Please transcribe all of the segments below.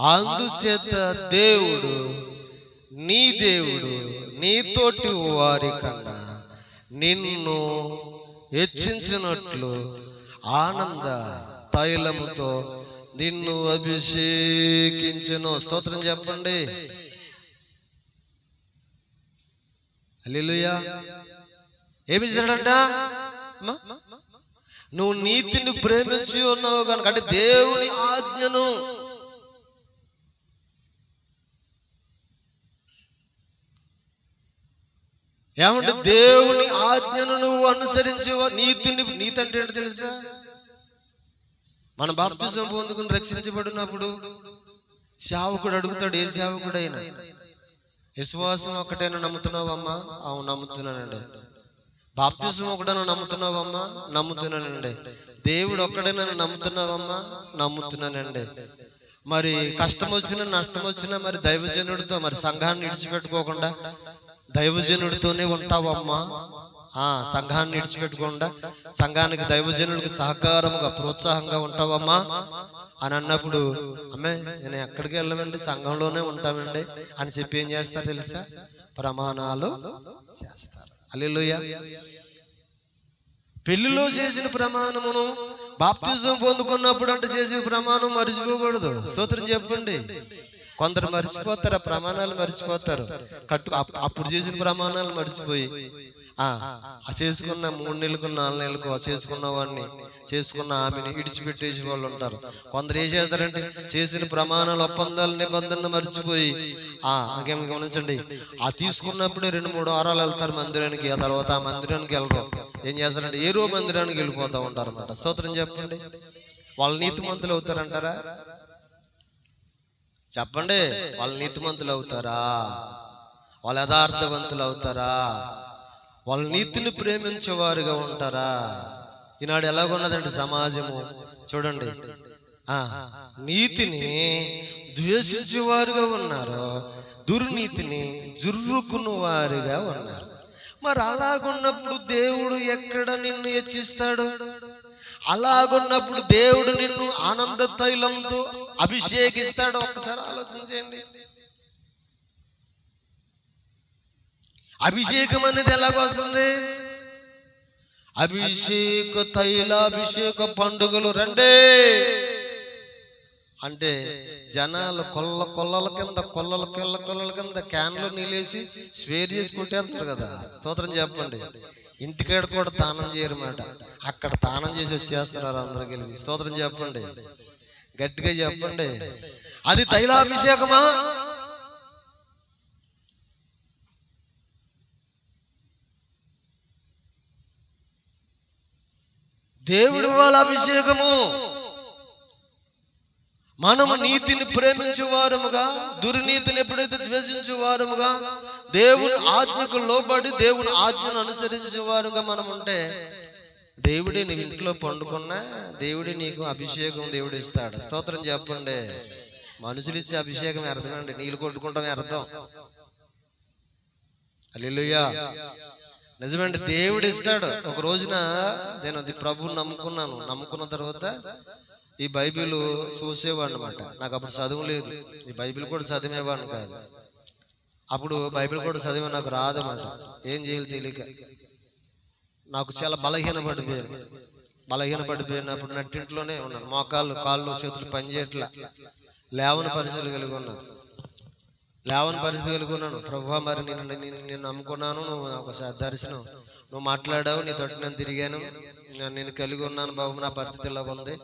అందుచేత దేవుడు నీతోటి వారి కన్నా నిన్ను హెచ్చించినట్లు ఆనంద తైలముతో నిన్ను అభిషేకించెను. స్తోత్రం చెప్పండి. హల్లెలూయా. ఏమి చేశాడంట? నువ్వు నీతిని ప్రేమించి ఉన్నావు కనుక, అంటే దేవుని ఆజ్ఞను, ఏమంటే దేవుని ఆజ్ఞను నువ్వు అనుసరించి నీతి అంటే ఏంటో తెలుసా? మన బాప్తిజం పొందుకుని రక్షించబడినప్పుడు సేవకుడు అడుగుతాడు, ఏ సేవకుడైనా, విశ్వాసం ఒకటైనా నమ్ముతున్నావమ్మా? అవును నమ్ముతున్నానండి. బాప్తిజం ఒకటైనా నమ్ముతున్నావమ్మా? నమ్ముతున్నానండి. దేవుడు ఒక్కడైనా నమ్ముతున్నావమ్మా? నమ్ముతున్నానండి. మరి కష్టం వచ్చినా నష్టం వచ్చినా మరి దైవజనుడితో, మరి సంఘాన్ని విడిచిపెట్టుకోకుండా దైవజనుడితోనే ఉంటావమ్మా? సంఘాన్ని విడిచిపెట్టుకోకుండా సంఘానికి దైవజనుడికి సహకారముగా ప్రోత్సాహంగా ఉంటావమ్మా అని అన్నప్పుడు, అమ్మే నేను ఎక్కడికి వెళ్ళమండి, సంఘంలోనే ఉంటామండి అని చెప్పి ఏం చేస్తారు తెలుసా? ప్రమాణాలు చేస్తారు. హల్లెలూయా. పెళ్లిలో చేసిన ప్రమాణమును బాప్తిజం పొందుకున్నప్పుడు అంటే చేసిన ప్రమాణం మర్చిపోకూడదు. స్తోత్రం చెప్పండి. కొందరు మర్చిపోతారు, ఆ ప్రమాణాలు మర్చిపోతారు. అప్పుడు చేసిన ప్రమాణాలు మర్చిపోయి చేసుకున్న 3 నెలలకు 4 నెలలకు చేసుకున్న వాడిని, చేసుకున్న ఆమెని ఇడిచిపెట్టేసి వాళ్ళు ఉంటారు. కొందరు ఏం చేస్తారంటే చేసిన ప్రమాణాలు, ఒప్పందాలు, నిబంధనలు మర్చిపోయి ఇంకేం గమనించండి, తీసుకున్నప్పుడే 2-3 వారాలు వెళ్తారు మందిరానికి, ఆ తర్వాత ఆ మందిరానికి వెళ్ళరు. ఏం చేస్తారంటే ఏరో మందిరానికి వెళ్ళిపోతూ ఉంటారు అన్నమాట. స్తోత్రం చెప్పండి. వాళ్ళు నీతిమంతులు అవుతారంటారా? చెప్పండి. వాళ్ళు నీతిమంతులు అవుతారా? వాళ్ళు యథార్థవంతులు అవుతారా? వాళ్ళు నీతిని ప్రేమించేవారుగా ఉంటారా? ఈనాడు ఎలాగున్నదండి సమాజము చూడండి. నీతిని ద్వేషించేవారుగా ఉన్నారు, దుర్నీతిని జుర్రుకున్న వారుగా ఉన్నారు. మరి అలాగున్నప్పుడు దేవుడు ఎక్కడ నిన్ను హెచ్చిస్తాడు? అలాగున్నప్పుడు దేవుడు నిన్ను ఆనంద తైలంతో అభిషేకిస్తాడు. ఒక్కసారి ఆలోచించండి. అభిషేకం అనేది ఎలాగొస్తుంది? అభిషేక తైలాభిషేక పండుగలు రండే అంటే జనాలు కొల్లల కింద క్యాన్లో నీళ్ళేసి స్వేర్ చేసి కొట్టేస్తారు కదా. స్తోత్రం చెప్పండి. ఇంటికాడ కూడా తానం చేయరన్నమాట, అక్కడ తానం చేసి వచ్చేస్తున్నారు అందరూ కలిపి. స్తోత్రం చెప్పండి, గట్టిగా చెప్పండి. అది తైలాభిషేకమా? దేవుడి వాళ్ళ అభిషేకము. మనము నీతిని ప్రేమించేవారముగా, దుర్నీతిని ఎప్పుడైతే ద్వేషించేవారముగా, దేవుని ఆజ్ఞకు లోబడి దేవుని ఆజ్ఞను అనుసరించేవారుగా మనం ఉంటే, దేవుడే నీ ఇంట్లో పండుకున్నా దేవుడే నీకు అభిషేకం దేవుడు ఇస్తాడు. స్తోత్రం చెప్పండి. మనుషులు ఇచ్చే అభిషేకం అర్థమండి, నీళ్ళు కొట్టుకుంటామే అర్థం. హల్లెలూయా. నిజమండి, దేవుడు ఇస్తాడు. ఒక రోజున నేను అది ప్రభువుని నమ్ముకున్న తర్వాత ఈ బైబిల్ చూసేవాడిని అనమాట. నాకు అప్పుడు చదువు లేదు, ఈ బైబిల్ కూడా చదివేవాడిని కాదు. అప్పుడు బైబిల్ కూడా చదివే నాకు రాదన్నమాట. ఏం చేయాలి తెలియక నాకు చాలా బలహీనపడిపోయినప్పుడు నట్టింట్లోనే ఉన్నాను. మోకాళ్ళు, కాళ్ళు, చేతులు పనిచేయట్లా, లేవని పరిస్థితులు కలిగి ఉన్నాను. ప్రభువా, మరి నేను నమ్ముకున్నాను, నువ్వు ఒకసారి దర్శనం, నువ్వు మాట్లాడావు, నీ తోటి నేను తిరిగాను, నేను కలిగి ఉన్నాను బాబు, నా పరిస్థితి ఇలాగ ఉంది,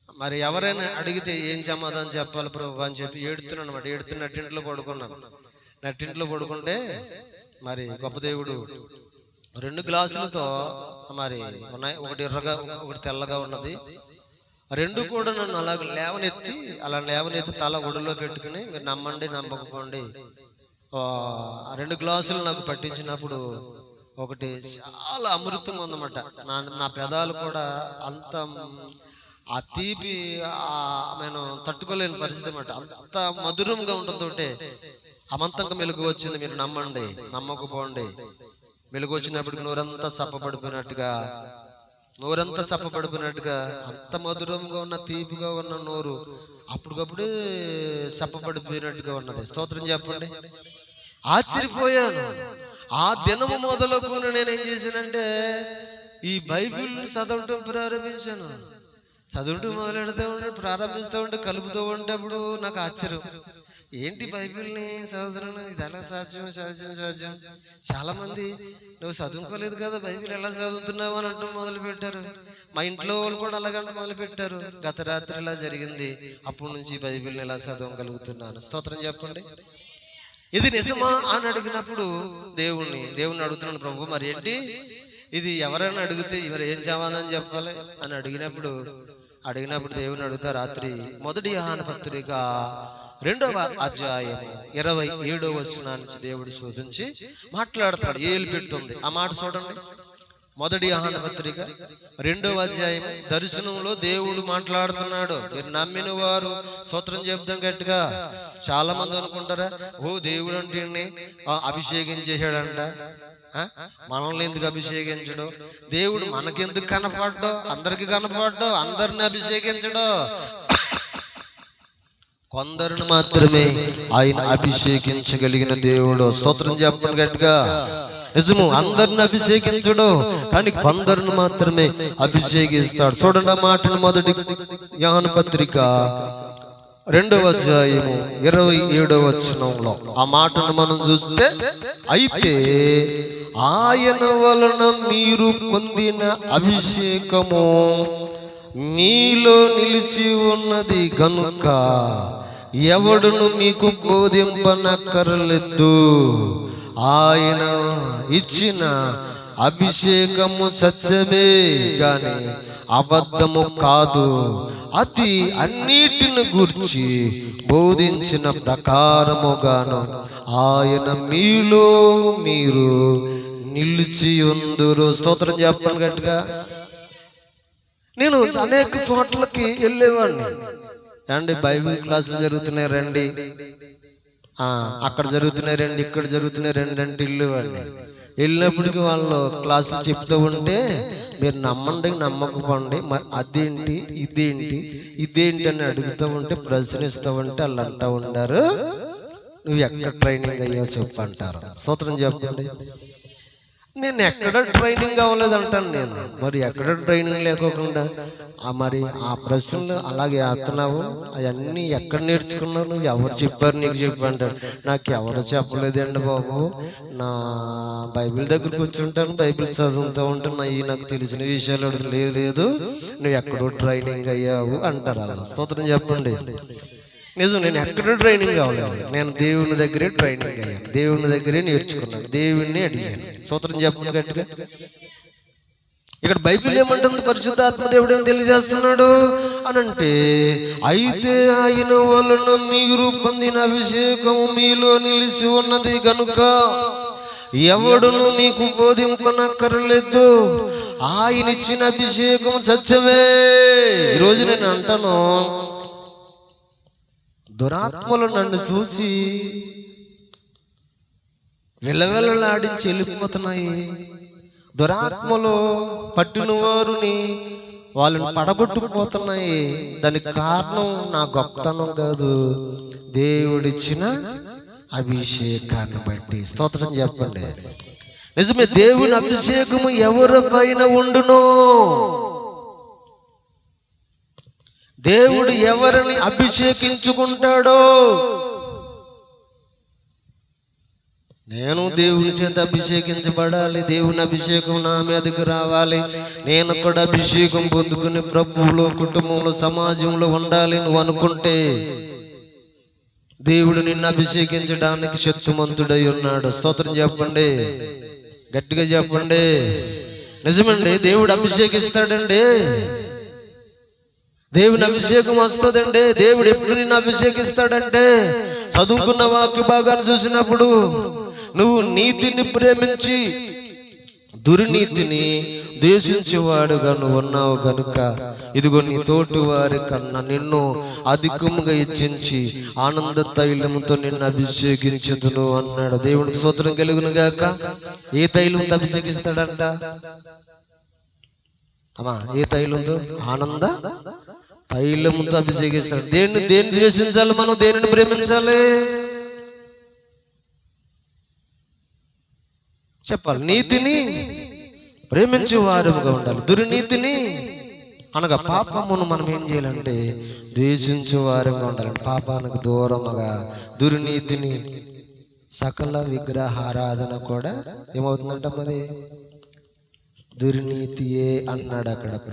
మరి ఎవరైనా అడిగితే ఏం సమాధానం చెప్పాలి ప్రభు అని చెప్పి ఏడుతున్నాను అనమాట. నట్టింట్లో పడుకుంటే మరి గొప్ప దేవుడు 2 గ్లాసులతో మరి ఉన్నాయి, ఒకటి ఎర్రగా ఒకటి తెల్లగా ఉన్నది. 2 కూడా నన్ను అలా లేవనెత్తి తల ఒడిలో పెట్టుకుని, మీరు నమ్మండి నమ్మకపోండి, 2 గ్లాసులు నాకు పట్టించినప్పుడు ఒకటి చాలా అమృతం ఉందన్నమాట. నా పెదాలు కూడా అంత ఆ తీపి నేను తట్టుకోలేని పరిస్థితి అన్నమాట. అంత మధురంగా ఉంటుందంటే అమంతంగా మెలుగు వచ్చింది. మీరు నమ్మండి నమ్మకపోండి, వెలుగు వచ్చినప్పటికి నోరంతా చప్పబడిపోయినట్టుగా నోరంతా సప్పబడిపోయినట్టుగా, అంత మధురంగా ఉన్న తీపిగా ఉన్న నోరు అప్పటికప్పుడే సప్పబడిపోయినట్టుగా ఉన్నది. స్తోత్రం చెప్పండి. ఆశ్చర్యపోయాను. ఆ దినము మొదలుకు నేనేం చేశానంటే ఈ బైబిల్ చదవటం ప్రారంభించాను. చదువుతూ మొదలెడుతూ ఉంటే, ప్రారంభిస్తూ ఉంటే, కలుపుతూ ఉంటే అప్పుడు నాకు ఆశ్చర్యం, ఏంటి బైబిల్ని చదువుతున్నాను, ఇది ఎలా సాధ్యం సాధ్యం సాధ్యం. చాలా మంది నువ్వు చదువుకోలేదు కదా, బైబిల్ ఎలా చదువుతున్నావు అని అంటూ మొదలు పెట్టారు. మా ఇంట్లో వాళ్ళు కూడా అలాగంటే మొదలు పెట్టారు. గత రాత్రి ఇలా జరిగింది, అప్పటి నుంచి బైబిల్ని ఎలా చదవగలుగుతున్నాను. స్తోత్రం చెప్పండి. ఇది నిజమా అని అడిగినప్పుడు దేవుణ్ణి అడుగుతున్నాను, ప్రభు మరి ఏంటి ఇది, ఎవరైనా అడిగితే మరి ఏం సమాధానం చెప్పాలి అని అడిగినప్పుడు దేవుని అడుగుతా, రాత్రి 1 యోహాను పత్రిక 2వ అధ్యాయం 27వ వచనాన్ని దేవుడు చూపించి మాట్లాడుతాడు. ఏలు పెట్టుంది ఆ మాట చూడండి. 1 యోహాను పత్రిక 2వ అధ్యాయం దర్శనంలో దేవుడు మాట్లాడుతున్నాడు. మీరు నమ్మిన వారు స్తోత్రం చెప్తాం గట్టిగా. చాలా మంది అనుకుంటారా, ఓ దేవుడు అంటే అభిషేకించేశాడంట, మనల్ని ఎందుకు అభిషేకించడు, దేవుడు మనకెందుకు కనపడ్డో, అందరికి కనపడ్డో, అందరిని అభిషేకించడో. కొందరిని మాత్రమే ఆయన అభిషేకించగలిగిన దేవుడు. స్తోత్రం చెప్పండి గట్టిగా. నిజము, అందరిని అభిషేకించడు, కానీ కొందరిని మాత్రమే అభిషేకిస్తాడు. చూడండి ఆ మాటను 1 యోహాను పత్రిక 2వ అధ్యాయము 27వ వచనంలో ఆ మాటను మనం చూస్తే, అయితే ఆయన వలన మీరు పొందిన అభిషేకము మీలో నిలిచి ఉన్నది గనుక ఎవడును మీకు బోధింపనక్కర్లేదు. ఆయన ఇచ్చిన అభిషేకము సత్యమే గాని అబద్ధము కాదు. అది అన్నిటిని గూర్చి బోధించిన ప్రకారముగాను ఆయన మీలో మీరు నిలిచి ఉందురు. స్తోత్రం చెప్పండి గట్టిగా. నేను అనేక చోట్లకి వెళ్ళేవాడిని. అండి బైబిల్ క్లాసులు జరుగుతున్నాయి రండి, అక్కడ జరుగుతున్నాయి రండి, ఇక్కడ జరుగుతున్నాయి రండి అంటే వెళ్ళేవాడిని. వెళ్ళినప్పటికీ వాళ్ళు క్లాసులు చెప్తూ ఉంటే, మీరు నమ్మండి నమ్మకపోండి, అదేంటి ఇదేంటి అని అడుగుతూ ఉంటే, ప్రశ్నిస్తూ ఉంటే వాళ్ళు అంటూ ఉంటారు, నువ్వు ఎక్కడ ట్రైనింగ్ అయ్యావు చెప్పు అంటారు. స్తోత్రం చెప్పండి. నేను ఎక్కడ ట్రైనింగ్ అవ్వలేదు అంటాను నేను. మరి ఎక్కడ ట్రైనింగ్ లేకోకుండా మరి ఆ ప్రశ్నలు అలాగే వేస్తున్నావు, అవన్నీ ఎక్కడ నేర్చుకున్నావు, నువ్వు ఎవరు చెప్పారు నీకు చెప్పు అంటాడు. నాకు ఎవరు చెప్పలేదండి బాబు, నా బైబిల్ దగ్గర కూర్చుంటాను, బైబిల్ చదువుతూ ఉంటాను, నాకు తెలిసిన విషయాలు లేదు, నువ్వు ఎక్కడో ట్రైనింగ్ అయ్యావు అంటారు అలా. స్తోత్రం చెప్పండి. నిజం, నేను ఎక్కడ ట్రైనింగ్ అవ్వలేదు, నేను దేవుని దగ్గరే ట్రైనింగ్ అయ్యాను, దేవుని దగ్గరే నేర్చుకున్నాను, దేవుణ్ణి అడిగాను. స్తోత్రం చెప్పండి గట్టిగా. ఇక్కడ బైబిల్ ఏమంటుంది, పరిశుద్ధాత్మ దేవుడు ఏం తెలియజేస్తున్నాడు అని అంటే, అయితే ఆయన వలన మీరు పొందిన అభిషేకము మీలో నిలిచి ఉన్నది గనుక ఎవడును మీకు బోధింపనక్కర్లేదు. ఆయన ఇచ్చిన అభిషేకం సత్యమే. ఈరోజు నేను అంటాను, దురాత్మలు నన్ను చూసి విలవిలలాడించి వెళ్ళిపోతున్నాయి. దురాత్మలు పట్టిన వారిని వాళ్ళని పడగొట్టుకుపోతున్నాయి. దానికి కారణం నా గొప్పతనం కాదు, దేవుడిచ్చిన అభిషేకాన్ని బట్టి. స్తోత్రం చెప్పండి. నిజమే, దేవుని అభిషేకము ఎవరి పైన ఉండునో, దేవుడు ఎవరిని అభిషేకించుకుంటాడో, నేను దేవుని చేత అభిషేకించబడాలి, దేవుని అభిషేకం నా మీదకి రావాలి, నేను కూడా అభిషేకం పొందుకుని ప్రభువులో, కుటుంబంలో, సమాజంలో ఉండాలి నువ్వు అనుకుంటే, దేవుడు నిన్ను అభిషేకించడానికి శక్తిమంతుడై ఉన్నాడు. స్తోత్రం చెప్పండి గట్టిగా చెప్పండి. నిజమండి, దేవుడు అభిషేకిస్తాడండి, దేవుని అభిషేకం వస్తుందండి. దేవుడు ఎప్పుడు నిన్ను అభిషేకిస్తాడంటే, చదువుకున్న వాక్య భాగాన్ని చూసినప్పుడు, నువ్వు నీతిని ప్రేమించి దుర్నీతిని ద్వేషించేవాడుగా నువ్వు ఉన్నావు గనుక ఇదిగో నీ తోటి వారి కన్నా నిన్ను అధికముగా హెచ్చించి ఆనంద తైలముతో నిన్ను అభిషేకించుదును అన్నాడు. దేవునికి స్తోత్రం కలుగును గాక. ఏ తైలంతో అభిషేకిస్తాడంట? అమ్మా ఏ తైలంతో? ఆనంద తైలముతో అభిషేకిస్తాడు. దేన్ని ద్వేషించాలి మనం? దేనిని ప్రేమించాలి చెప్పాలి. నీతిని ప్రేమించే వారుగా ఉండాలి. దుర్నీతిని అనగా పాపమును మనం ఏం చేయాలంటే ద్వేషించే వారంగా ఉండాలంటే, పాపానికి దూరముగా, దుర్నీతిని, సకల విగ్రహారాధన కూడా ఏమవుతుందంట మరి దుర్నీతియే అన్నాడు అక్కడ.